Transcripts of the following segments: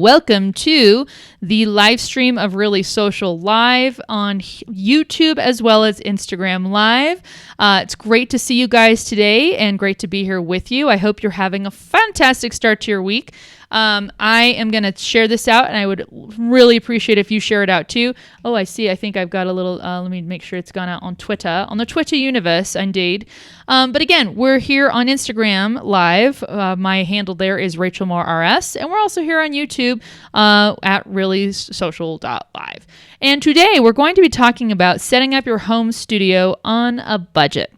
Welcome to the live stream of Really Social Live on YouTube as well as Instagram Live. It's great to see you guys today and great to be here with you. I hope you're having a fantastic start to your week. I am going to share this out, and I would really appreciate if you share it out too. Oh, I see. I think I've got a little, let me make sure it's gone out on Twitter, on the Twitter universe, indeed. But again, we're here on Instagram Live. My handle there is Rachel Moore RS, and we're also here on YouTube at ReallySocial.live. And today we're going to be talking about setting up your home studio on a budget.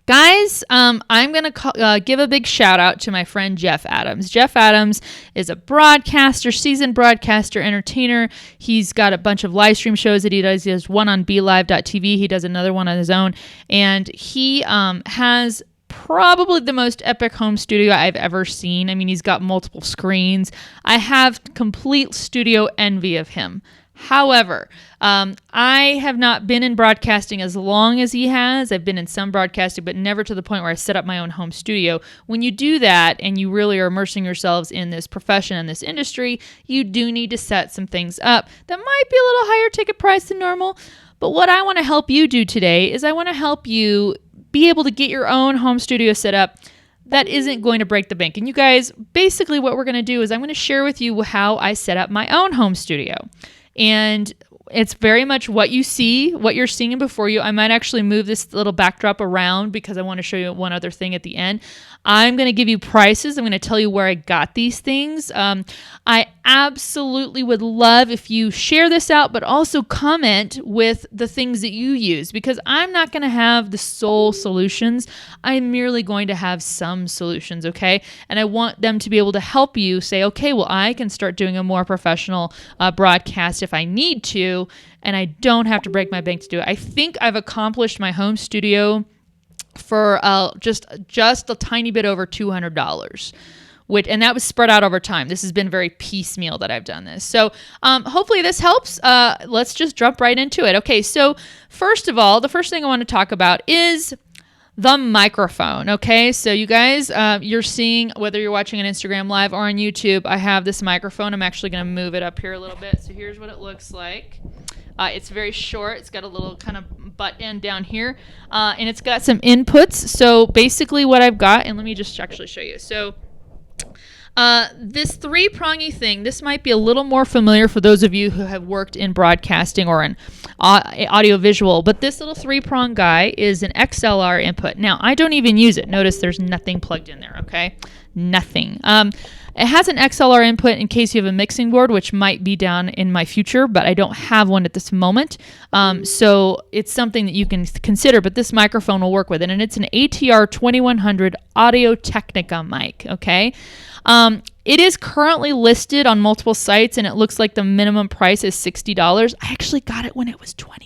Guys, I'm going to give a big shout out to my friend Jeff Adams. Jeff Adams is a broadcaster, seasoned broadcaster, entertainer. He's got a bunch of live stream shows that he does. He does one on BeLive.tv. He does another one on his own. And he has probably the most epic home studio I've ever seen. I mean, he's got multiple screens. I have complete studio envy of him. However, I have not been in broadcasting as long as he has. I've been in some broadcasting, but never to the point where I set up my own home studio. When you do that and you really are immersing yourselves in this profession and this industry, you do need to set some things up that might be a little higher ticket price than normal. But what I want to help you do today is I want to help you be able to get your own home studio set up that isn't going to break the bank. And you guys, basically what we're going to do is I'm going to share with you how I set up my own home studio. And it's very much what you see, what you're seeing before you. I might actually move this little backdrop around because I want to show you one other thing at the end. I'm going to give you prices. I'm going to tell you where I got these things. I absolutely would love if you share this out, but also comment with the things that you use, because I'm not going to have the sole solutions. I'm merely going to have some solutions, okay? And I want them to be able to help you say, okay, well, I can start doing a more professional broadcast if I need to, and I don't have to break my bank to do it. I think I've accomplished my home studio for just a tiny bit over $200, and that was spread out over time. This has been very piecemeal that I've done this. So hopefully this helps. Let's just jump right into it. Okay, so first of all, the first thing I want to talk about is the microphone. Okay, so you guys, you're seeing, whether you're watching on Instagram Live or on YouTube, I have this microphone. I'm actually going to move it up here a little bit. So here's what it looks like. It's very short. It's got a little kind of butt end down here, and it's got some inputs. So basically what I've got, and let me just actually show you. So this three-prongy thing, this might be a little more familiar for those of you who have worked in broadcasting or in audiovisual, but this little three-prong guy is an XLR input. Now, I don't even use it. Notice there's nothing plugged in there, okay? Nothing. It has an XLR input in case you have a mixing board, which might be down in my future, but I don't have one at this moment. So it's something that you can consider, but this microphone will work with it. And it's an ATR 2100 Audio-Technica mic, okay? It is currently listed on multiple sites, and it looks like the minimum price is $60. I actually got it when it was $24.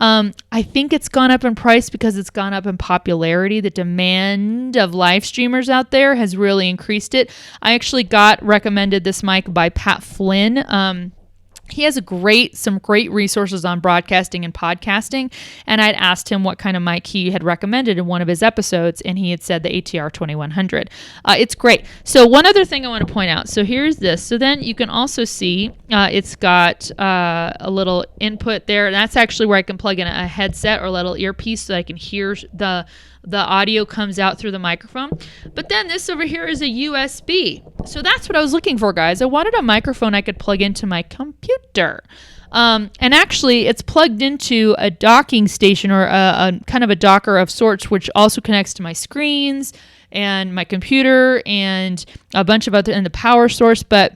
I think it's gone up in price because it's gone up in popularity. The demand of live streamers out there has really increased it. I actually got recommended this mic by Pat Flynn. He has some great resources on broadcasting and podcasting, and I'd asked him what kind of mic he had recommended in one of his episodes, and he had said the ATR 2100. It's great. So one other thing I want to point out. So here's this. So then you can also see it's got a little input there, and that's actually where I can plug in a headset or a little earpiece so that I can hear the audio comes out through the microphone. But then this over here is a USB. So that's what I was looking for, guys. I wanted a microphone I could plug into my computer. And actually, it's plugged into a docking station or a kind of a docker of sorts, which also connects to my screens and my computer and a bunch of other, and the power source. But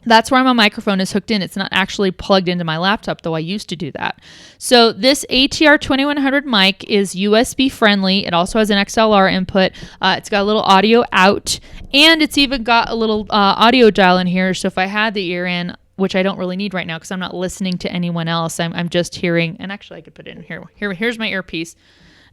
that's where my microphone is hooked in. It's not actually plugged into my laptop, though I used to do that. So this ATR 2100 mic is USB friendly. It also has an XLR input. It's got a little audio out, and it's even got a little audio dial in here. So if I had the ear in, which I don't really need right now because I'm not listening to anyone else, I'm just hearing, and actually I could put it in here. Here's my earpiece.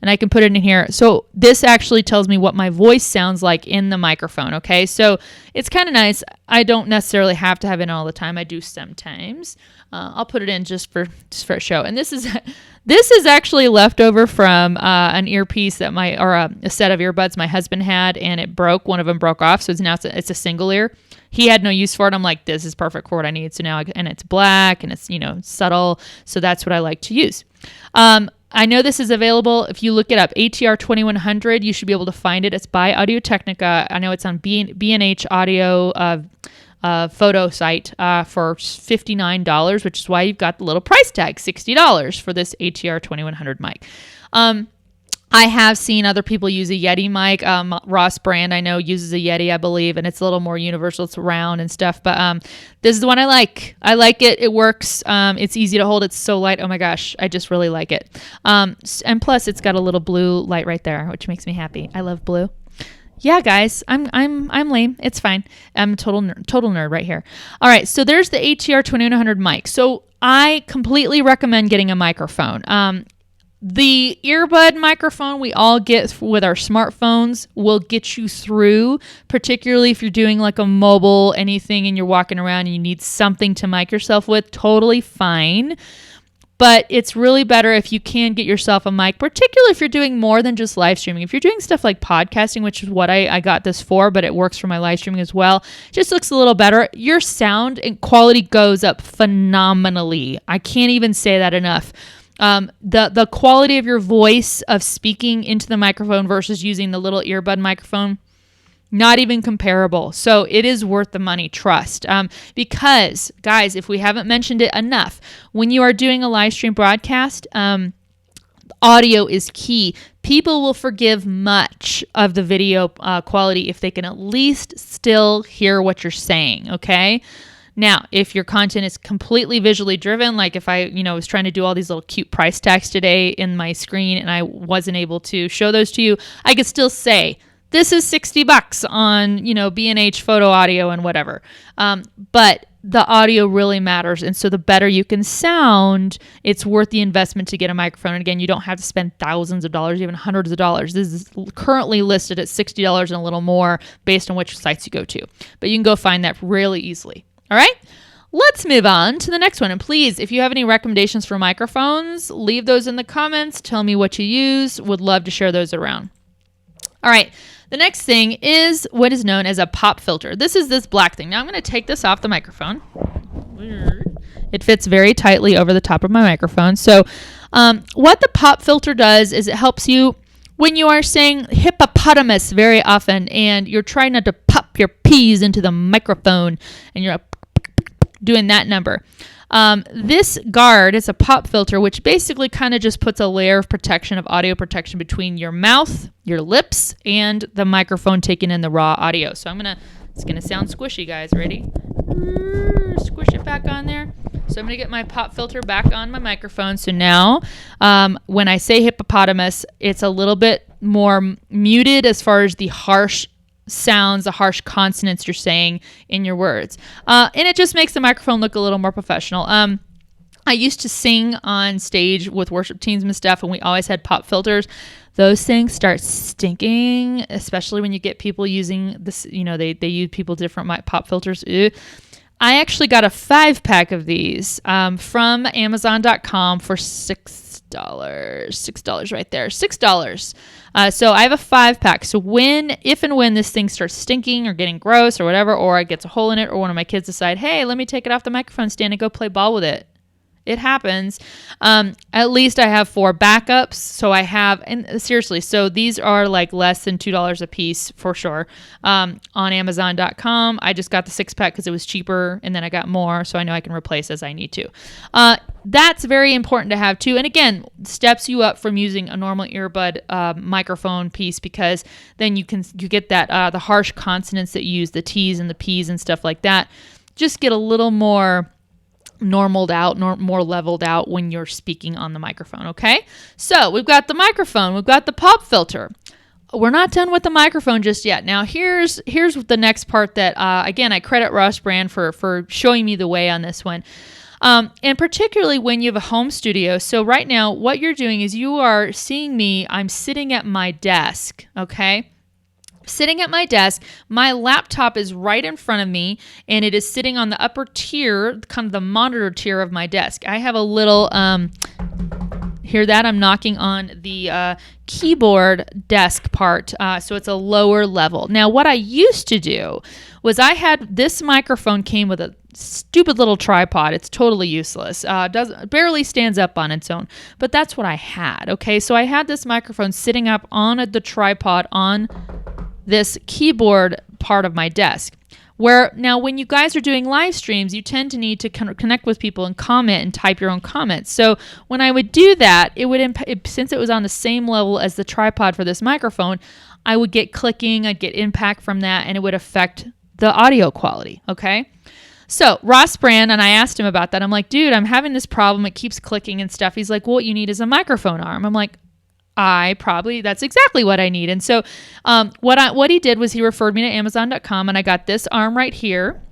And I can put it in here. So this actually tells me what my voice sounds like in the microphone, okay? So it's kind of nice. I don't necessarily have to have it all the time. I do sometimes. I'll put it in just for a show. And this is actually leftover from an earpiece that a set of earbuds my husband had, and it broke. One of them broke off, so it's a single ear. he had no use for it. I'm like, this is perfect for what I need. So now, and it's black and it's, subtle. So that's what I like to use. I know this is available. If you look it up, ATR 2100, you should be able to find it. It's by Audio-Technica. I know it's on B&H Audio photo site for $59, which is why you've got the little price tag, $60 for this ATR 2100 mic. I have seen other people use a Yeti mic. Ross Brand, I know, uses a Yeti, I believe, and it's a little more universal. It's round and stuff. But this is the one I like. I like it. It works. It's easy to hold. It's so light. Oh my gosh, I just really like it. And plus, it's got a little blue light right there, which makes me happy. I love blue. Yeah, guys, I'm lame. It's fine. I'm a total nerd right here. All right, so there's the ATR 2100 mic. So I completely recommend getting a microphone. The earbud microphone we all get with our smartphones will get you through, particularly if you're doing like a mobile anything and you're walking around and you need something to mic yourself with. Totally fine. But it's really better if you can get yourself a mic, particularly if you're doing more than just live streaming. If you're doing stuff like podcasting, which is what I got this for, but it works for my live streaming as well, it just looks a little better. Your sound and quality goes up phenomenally. I can't even say that enough. The quality of your voice of speaking into the microphone versus using the little earbud microphone, not even comparable. So it is worth the money, trust. Because, guys, if we haven't mentioned it enough, when you are doing a live stream broadcast, audio is key. People will forgive much of the video quality if they can at least still hear what you're saying, okay? Now, if your content is completely visually driven, like if I, was trying to do all these little cute price tags today in my screen and I wasn't able to show those to you, I could still say, this is $60 on, B&H photo audio and whatever. But the audio really matters. And so the better you can sound, it's worth the investment to get a microphone. And again, you don't have to spend thousands of dollars, even hundreds of dollars. This is currently listed at $60 and a little more based on which sites you go to. But you can go find that really easily. All right, let's move on to the next one. And please, if you have any recommendations for microphones, leave those in the comments. Tell me what you use. Would love to share those around. All right, the next thing is what is known as a pop filter. This is this black thing. Now I'm going to take this off the microphone. It fits very tightly over the top of my microphone. So what the pop filter does is it helps you when you are saying hippopotamus very often and you're trying not to pop your P's into the microphone and you're doing that number. This guard is a pop filter, which basically kind of just puts a layer of protection, of audio protection between your mouth, your lips, and the microphone taking in the raw audio. So it's going to sound squishy, guys. Ready? Squish it back on there. So I'm going to get my pop filter back on my microphone. So now when I say hippopotamus, it's a little bit more muted as far as the harsh sounds, the harsh consonants you're saying in your words. And it just makes the microphone look a little more professional. I used to sing on stage with worship teams and stuff, and we always had pop filters. Those things start stinking, especially when you get people using this, they use people different pop filters. I actually got a 5-pack of these from Amazon.com for $6 right there, $6. So I have a 5-pack. So if and when this thing starts stinking or getting gross or whatever, or it gets a hole in it, or one of my kids decide, hey, let me take it off the microphone stand and go play ball with it. It happens. At least I have 4 backups. So I have, and seriously, so these are like less than $2 a piece for sure. On Amazon.com, I just got the 6-pack because it was cheaper, and then I got more, so I know I can replace as I need to. That's very important to have too. And again, steps you up from using a normal earbud microphone piece, because then you get that the harsh consonants that you use, the T's and the P's and stuff like that, just get a little more normaled out, more leveled out when you're speaking on the microphone, okay? So we've got the microphone, we've got the pop filter. We're not done with the microphone just yet. Now here's the next part that, again, I credit Ross Brand for showing me the way on this one. And particularly when you have a home studio. So right now, what you're doing is you are seeing me, I'm sitting at my desk, okay? Sitting at my desk, my laptop is right in front of me, and it is sitting on the upper tier, kind of the monitor tier of my desk. I have a little, hear that? I'm knocking on the keyboard desk part, so it's a lower level. Now, what I used to do was I had this microphone came with a stupid little tripod. It's totally useless. Barely stands up on its own, but that's what I had. Okay, so I had this microphone sitting up on the tripod on this keyboard part of my desk. Where now when you guys are doing live streams, you tend to need to connect with people and comment and type your own comments. So when I would do that, it would since it was on the same level as the tripod for this microphone, I would get clicking, I'd get impact from that, and it would affect the audio quality, okay? So Ross Brand, and I asked him about that. I'm like, dude, I'm having this problem. It keeps clicking and stuff. He's like, well, what you need is a microphone arm. I'm like, that's exactly what I need. And so what he did was he referred me to Amazon.com, and I got this arm right here.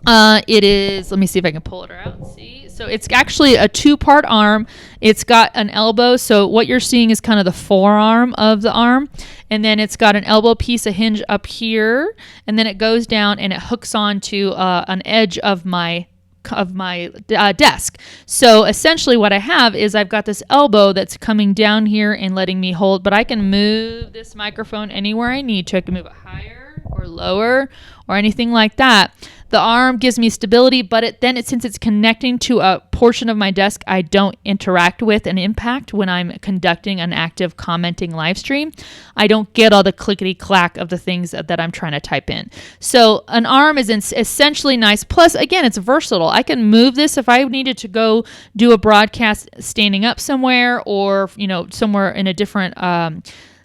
It is, let me see if I can pull it out. See, so it's actually a 2-part arm. It's got an elbow. So what you're seeing is kind of the forearm of the arm. And then it's got an elbow piece, a hinge up here. And then it goes down and it hooks onto an edge of my desk. So essentially what I have is I've got this elbow that's coming down here and letting me hold, but I can move this microphone anywhere I need to. I can move it higher or lower or anything like that. The arm gives me stability, but since it's connecting to a portion of my desk I don't interact with and impact when I'm conducting an active commenting live stream, I don't get all the clickety-clack of the things that I'm trying to type in. So an arm is essentially nice. Plus, again, it's versatile. I can move this if I needed to go do a broadcast standing up somewhere or, somewhere in a different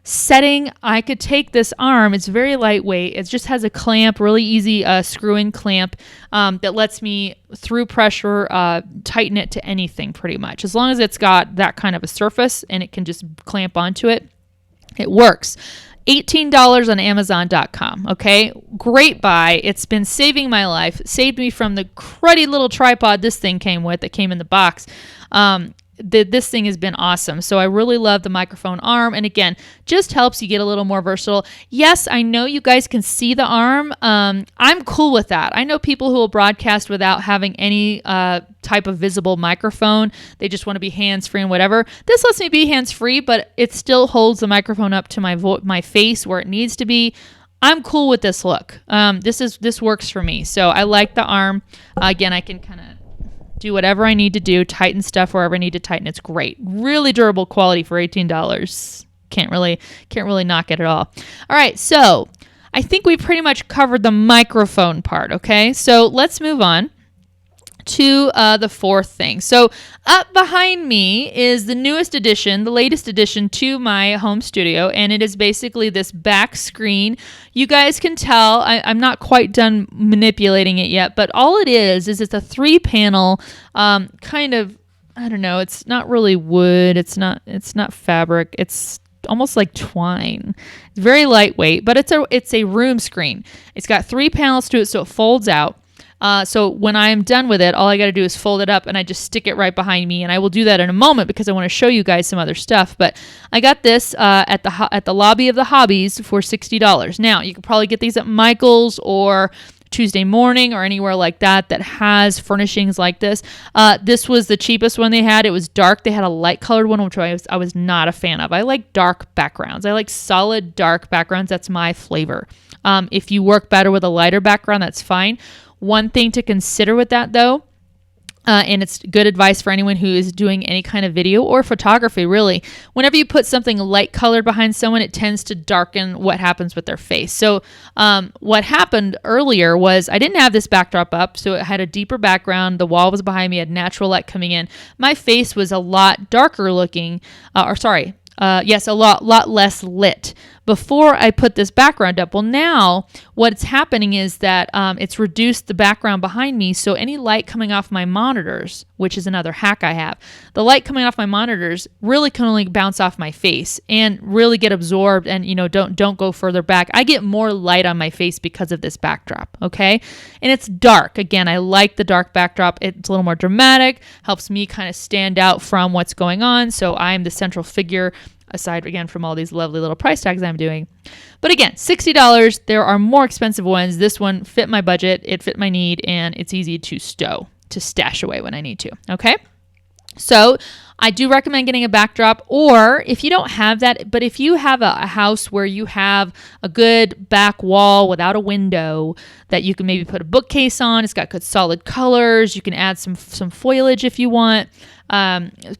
setting. I could take this arm. It's very lightweight. It just has a clamp, really easy screw-in clamp that lets me, through pressure, tighten it to anything pretty much. As long as it's got that kind of a surface and it can just clamp onto it, it works. $18 on Amazon.com. Okay, great buy. It's been saving my life. Saved me from the cruddy little tripod this thing came with. That came in the box. This thing has been awesome. So I really love the microphone arm. And again, just helps you get a little more versatile. Yes, I know you guys can see the arm. I'm cool with that. I know people who will broadcast without having any type of visible microphone. They just want to be hands-free and whatever. This lets me be hands-free, but it still holds the microphone up to my face where it needs to be. I'm cool with this look. This works for me. So I like the arm. Again, I can kind of do whatever I need to do, tighten stuff wherever I need to tighten. It's great. Really durable quality for $18. Can't really knock it at all. All right, so I think we pretty much covered the microphone part, okay? So let's move on to the fourth thing. So up behind me is the newest addition, the latest addition to my home studio, and it is basically this back screen. You guys can tell I'm not quite done manipulating it yet, but all it is it's a 3-panel kind of, I don't know, it's not really wood, it's not fabric, it's almost like twine. It's very lightweight, but it's a room screen. It's got 3 panels to it, so it folds out. So when I'm done with it, all I got to do is fold it up and I just stick it right behind me. And I will do that in a moment because I want to show you guys some other stuff. But I got this at the lobby of the Hobbies for $60. Now, you can probably get these at Michael's or Tuesday Morning or anywhere like that has furnishings like this. This was the cheapest one they had. It was dark. They had a light colored one, which I was not a fan of. I like dark backgrounds. I like solid dark backgrounds. That's my flavor. If you work better with a lighter background, that's fine. One thing to consider with that, though, and it's good advice for anyone who is doing any kind of video or photography, really, whenever you put something light colored behind someone, it tends to darken what happens with their face. So what happened earlier was I didn't have this backdrop up, so it had a deeper background. The wall was behind me, had natural light coming in. My face was a lot darker looking, a lot less lit before I put this background up. Well, now what's happening is that it's reduced the background behind me, so any light coming off my monitors, which is another hack I have, the light coming off my monitors really can only bounce off my face and really get absorbed and, don't go further back. I get more light on my face because of this backdrop, okay? And it's dark. Again, I like the dark backdrop. It's a little more dramatic, helps me kind of stand out from what's going on, so I'm the central figure aside, again, from all these lovely little price tags I'm doing. But again, $60. There are more expensive ones. This one fit my budget, it fit my need, and it's easy to stash away when I need to, okay? So I do recommend getting a backdrop, or if you don't have that, but if you have a house where you have a good back wall without a window that you can maybe put a bookcase on, it's got good solid colors, you can add some foliage if you want,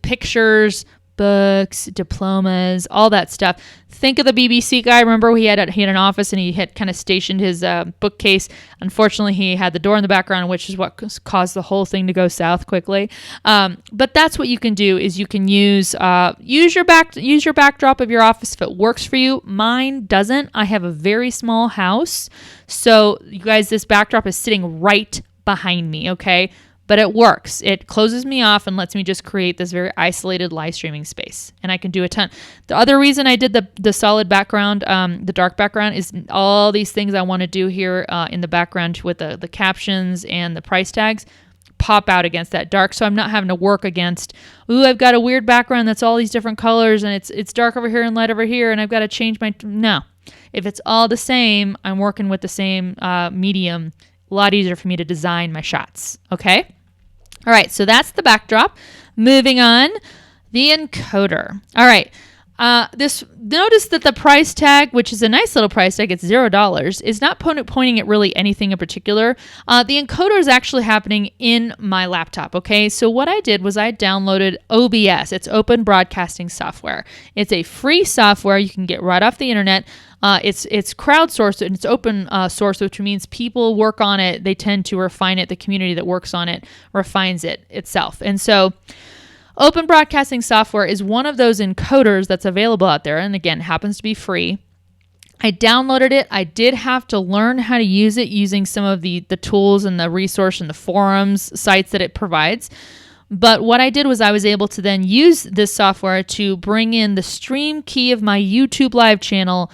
pictures, books, diplomas, all that stuff. Think of the BBC guy. Remember, he had an office and he had kind of stationed his bookcase. Unfortunately, he had the door in the background, which is what caused the whole thing to go south quickly. But that's what you can do, is you can use your backdrop of your office if it works for you. Mine doesn't. I have a very small house, so you guys, this backdrop is sitting right behind me. Okay. But it works. It closes me off and lets me just create this very isolated live streaming space. And I can do a ton. The other reason I did the solid background, the dark background, is all these things I want to do here in the background with the captions and the price tags pop out against that dark. So I'm not having to work against, I've got a weird background that's all these different colors and it's dark over here and light over here and I've got to change no. If it's all the same, I'm working with the same medium. A lot easier for me to design my shots. Okay? All right, so that's the backdrop. Moving on, the encoder. All right, notice that the price tag, which is a nice little price tag, it's $0, is not pointing at really anything in particular. The encoder is actually happening in my laptop, okay? So what I did was I downloaded OBS. It's Open Broadcasting Software. It's a free software you can get right off the internet. It's crowdsourced and it's open source, which means people work on it. They tend to refine it. The community that works on it refines it itself. And so Open Broadcasting Software is one of those encoders that's available out there. And again, happens to be free. I downloaded it. I did have to learn how to use it using some of the tools and the resource and the forums sites that it provides. But what I did was I was able to then use this software to bring in the stream key of my YouTube live channel,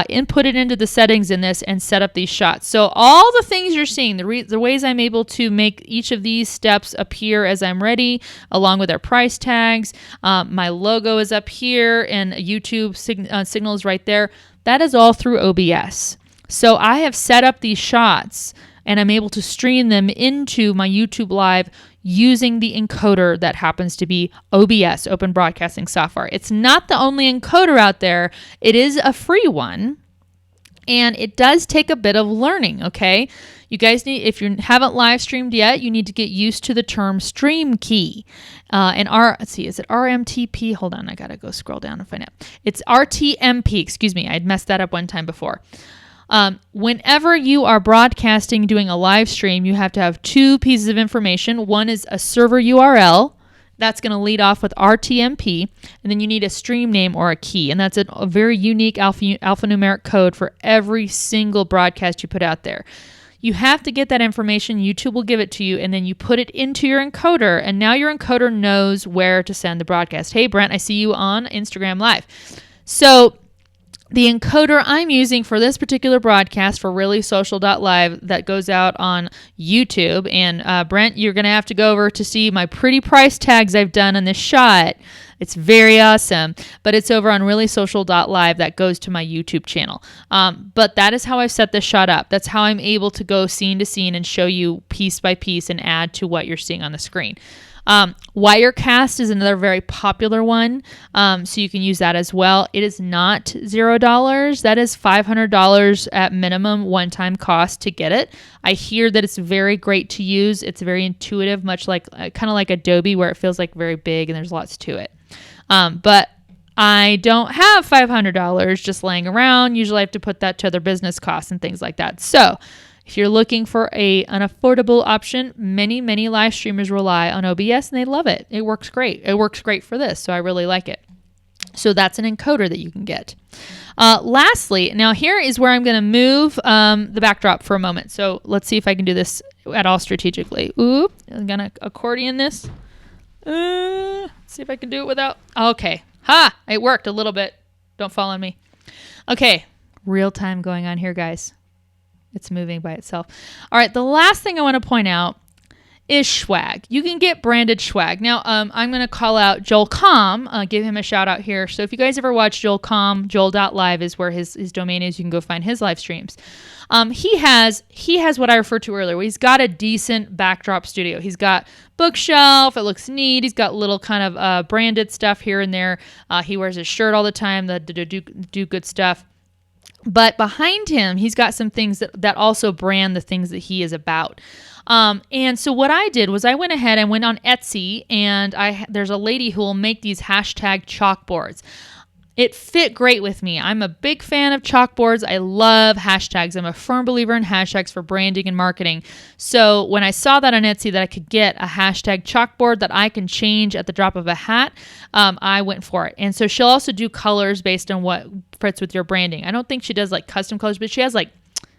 input it into the settings in this, and set up these shots. So all the things you're seeing, the ways I'm able to make each of these steps appear as I'm ready, along with our price tags, my logo is up here, and YouTube signal is right there. That is all through OBS. So I have set up these shots, and I'm able to stream them into my YouTube Live using the encoder that happens to be OBS, Open Broadcasting Software. It's not the only encoder out there. It is a free one, and it does take a bit of learning, okay? You guys need, if you haven't live streamed yet, you need to get used to the term stream key. Let's see, is it RMTP? Hold on, I gotta go scroll down and find out. It's RTMP, excuse me, I'd messed that up one time before. Whenever you are broadcasting, doing a live stream, you have to have two pieces of information. One is a server URL. That's going to lead off with RTMP. And then you need a stream name or a key. And that's a very unique alphanumeric code for every single broadcast you put out there. You have to get that information. YouTube will give it to you. And then you put it into your encoder. And now your encoder knows where to send the broadcast. Hey, Brent, I see you on Instagram Live. So the encoder I'm using for this particular broadcast for ReallySocial.live that goes out on YouTube, and Brent, you're going to have to go over to see my pretty price tags I've done on this shot. It's very awesome, but it's over on ReallySocial.live that goes to my YouTube channel. But that is how I've set this shot up. That's how I'm able to go scene to scene and show you piece by piece and add to what you're seeing on the screen. Wirecast is another very popular one, so you can use that as well. It is not $0. That is $500 at minimum one-time cost to get it. I hear that it's very great to use. It's very intuitive, much like kind of like Adobe, where it feels like very big and there's lots to it. But I don't have $500 just laying around. Usually I have to put that to other business costs and things like that. So if you're looking for an affordable option, many live streamers rely on OBS and they love it. It works great. It works great for this, so I really like it. So that's an encoder that you can get. Lastly, now here is where I'm going to move the backdrop for a moment. So let's see if I can do this at all strategically. Oop, I'm going to accordion this. See if I can do it without. Okay. Ha! It worked a little bit. Don't fall on me. Okay. Real time going on here, guys. It's moving by itself. All right, the last thing I want to point out is swag. You can get branded swag. Now, I'm going to call out Joel Com, give him a shout out here. So if you guys ever watch Joel Com, joel.live is where his domain is. You can go find his live streams. He has what I referred to earlier. Where he's got a decent backdrop studio. He's got bookshelf. It looks neat. He's got little kind of branded stuff here and there. He wears his shirt all the time to do good stuff. But behind him, he's got some things that also brand the things that he is about. And so what I did was I went ahead and went on Etsy, and there's a lady who will make these hashtag chalkboards. It fit great with me. I'm a big fan of chalkboards. I love hashtags. I'm a firm believer in hashtags for branding and marketing. So when I saw that on Etsy that I could get a hashtag chalkboard that I can change at the drop of a hat, I went for it. And so she'll also do colors based on what fits with your branding. I don't think she does like custom colors, but she has like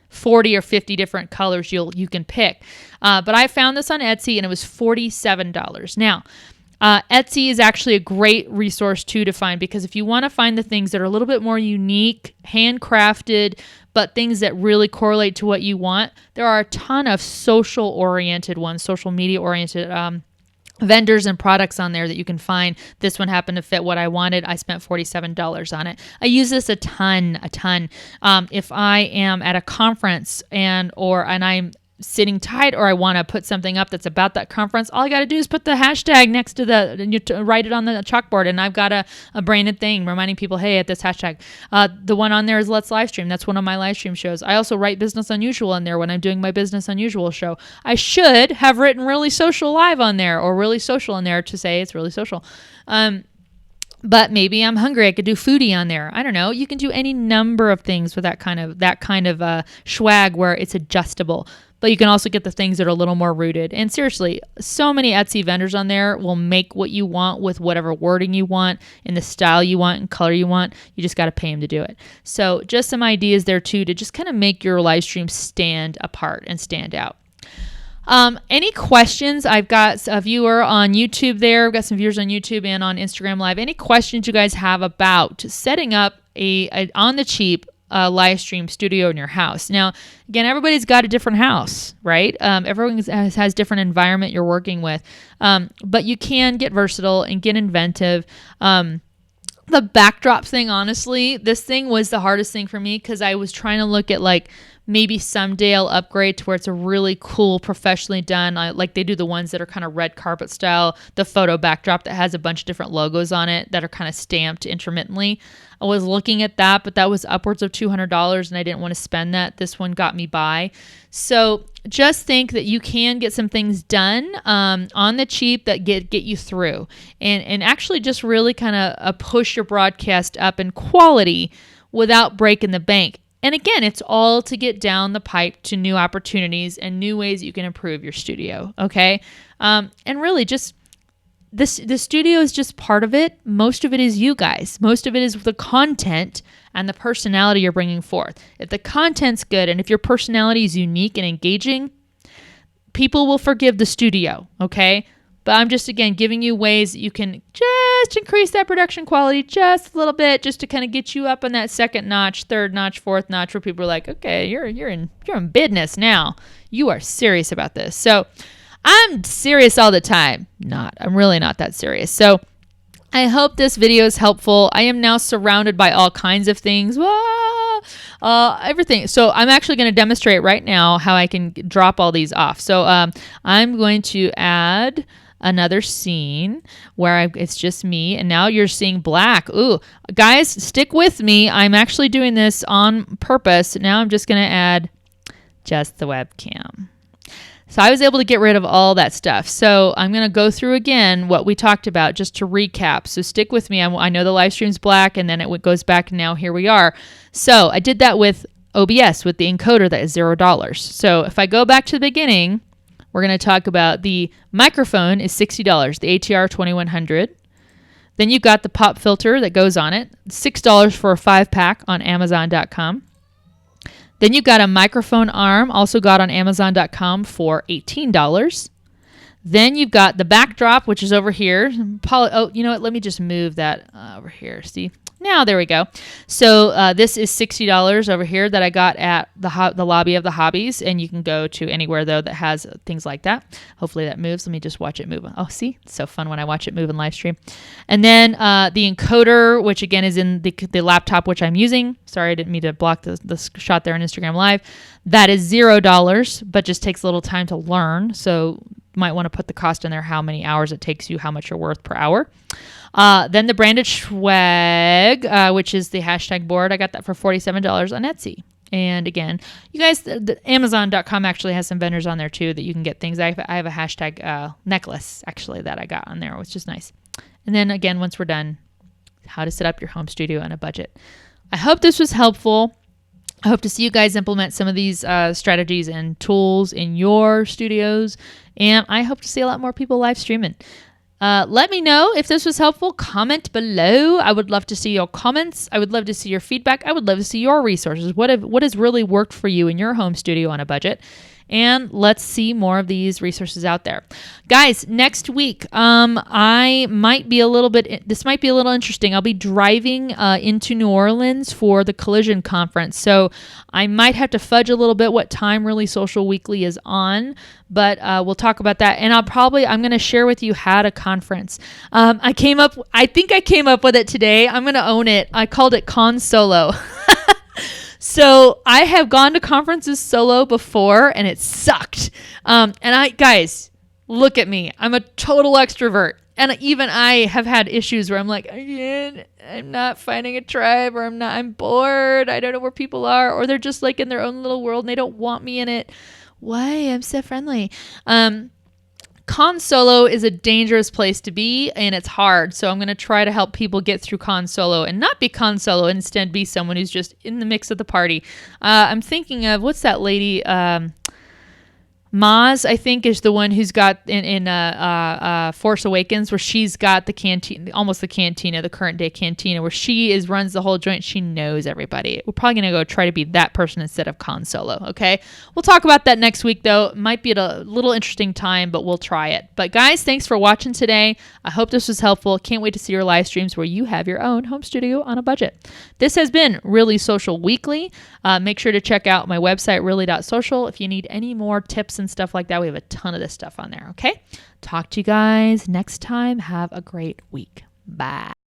40 or 50 different colors you can pick. But I found this on Etsy and it was $47. Now, Etsy is actually a great resource too to find, because if you want to find the things that are a little bit more unique, handcrafted, but things that really correlate to what you want, there are a ton of social media oriented vendors and products on there that you can find. This one happened to fit what I wanted. I spent $47 on it. I use this a ton. If I am at a conference and I'm sitting tight, or I want to put something up that's about that conference, all I got to do is put the hashtag next to write it on the chalkboard, and I've got a branded thing reminding people, hey, at this hashtag. The one on there is Let's Livestream. That's one of my live stream shows. I also write Business Unusual in there when I'm doing my Business Unusual show. I should have written Really Social Live on there, or Really Social in there to say it's really social. But maybe I'm hungry. I could do foodie on there. I don't know. You can do any number of things with that kind of swag where it's adjustable. But you can also get the things that are a little more rooted. And seriously, so many Etsy vendors on there will make what you want with whatever wording you want, in the style you want, and color you want. You just got to pay them to do it. So just some ideas there too to just kind of make your live stream stand apart and stand out. Any questions? I've got a viewer on YouTube there. I've got some viewers on YouTube and on Instagram Live. Any questions you guys have about setting up a on the cheap live stream studio in your house? Now, again, everybody's got a different house, right? Everyone has different environment you're working with. But you can get versatile and get inventive. The backdrop thing, honestly, this thing was the hardest thing for me, because I was trying to look at like, maybe someday I'll upgrade to where it's a really cool, professionally done, like they do the ones that are kind of red carpet style, the photo backdrop that has a bunch of different logos on it that are kind of stamped intermittently. I was looking at that, but that was upwards of $200 and I didn't want to spend that. This one got me by. So just think that you can get some things done on the cheap that get you through, and actually just really kind of push your broadcast up in quality without breaking the bank. And again, it's all to get down the pipe to new opportunities and new ways you can improve your studio, okay? And really just, the studio is just part of it. Most of it is you guys. Most of it is the content and the personality you're bringing forth. If the content's good and if your personality is unique and engaging, people will forgive the studio, okay? But I'm just, again, giving you ways that you can just increase that production quality just a little bit, just to kind of get you up on that second notch, third notch, fourth notch, where people are like, okay, you're in business now. You are serious about this. So I'm serious all the time. I'm really not that serious. So I hope this video is helpful. I am now surrounded by all kinds of things. Everything. So I'm actually going to demonstrate right now how I can drop all these off. So I'm going to add another scene where it's just me, and now you're seeing black. Ooh, guys, stick with me. I'm actually doing this on purpose. Now I'm just going to add just the webcam. So I was able to get rid of all that stuff. So I'm going to go through again what we talked about just to recap. So stick with me. I know the live stream's black and then it goes back, and now here we are. So I did that with OBS, with the encoder that is $0. So if I go back to the beginning, we're going to talk about the microphone is $60, the ATR 2100. Then you've got the pop filter that goes on it, $6 for a 5-pack on Amazon.com. Then you've got a microphone arm, also got on Amazon.com for $18. Then you've got the backdrop, which is over here. Oh, you know what? Let me just move that over here. See? Now, there we go. So this is $60 over here that I got at the lobby of the hobbies. And you can go to anywhere, though, that has things like that. Hopefully that moves. Let me just watch it move. Oh, see? It's so fun when I watch it move in live stream. And then the encoder, which again is in the laptop, which I'm using. Sorry, I didn't mean to block the shot there on Instagram Live. That is $0, but just takes a little time to learn. So might want to put the cost in there, how many hours it takes you, how much you're worth per hour. Then the branded swag, which is the hashtag board. I got that for $47 on Etsy. And again, you guys, the Amazon.com actually has some vendors on there too that you can get things. I have a hashtag necklace actually that I got on there, which is nice. And then again, once we're done, how to set up your home studio on a budget. I hope this was helpful. I hope to see you guys implement some of these strategies and tools in your studios. And I hope to see a lot more people live streaming. Let me know if this was helpful. Comment below. I would love to see your comments. I would love to see your feedback. I would love to see your resources. What has really worked for you in your home studio on a budget? And let's see more of these resources out there. Guys, next week, this might be a little interesting. I'll be driving into New Orleans for the Collision Conference. So I might have to fudge a little bit what time Really Social Weekly is on, but we'll talk about that. And I'm going to share with you how to conference. I think I came up with it today. I'm going to own it. I called it Con Solo. So I have gone to conferences solo before and it sucked. Guys, look at me. I'm a total extrovert. And even I have had issues where I'm like, again, I'm not finding a tribe, or I'm bored. I don't know where people are, or they're just like in their own little world and they don't want me in it. Why? I'm so friendly. Con Solo is a dangerous place to be, and it's hard. So I'm going to try to help people get through Con Solo and not be Con Solo, and instead be someone who's just in the mix of the party. I'm thinking of, what's that lady? Maz, I think, is the one who's got in Force Awakens, where she's got the canteen, almost the cantina, the current day cantina, where she runs the whole joint. She knows everybody. We're probably going to go try to be that person instead of Con Solo. Okay. We'll talk about that next week, though. It might be at a little interesting time, but we'll try it. But guys, thanks for watching today. I hope this was helpful. Can't wait to see your live streams where you have your own home studio on a budget. This has been Really Social Weekly. Make sure to check out my website, really.social. If you need any more tips and stuff like that, we have a ton of this stuff on there. Okay. Talk to you guys next time. Have a great week. Bye.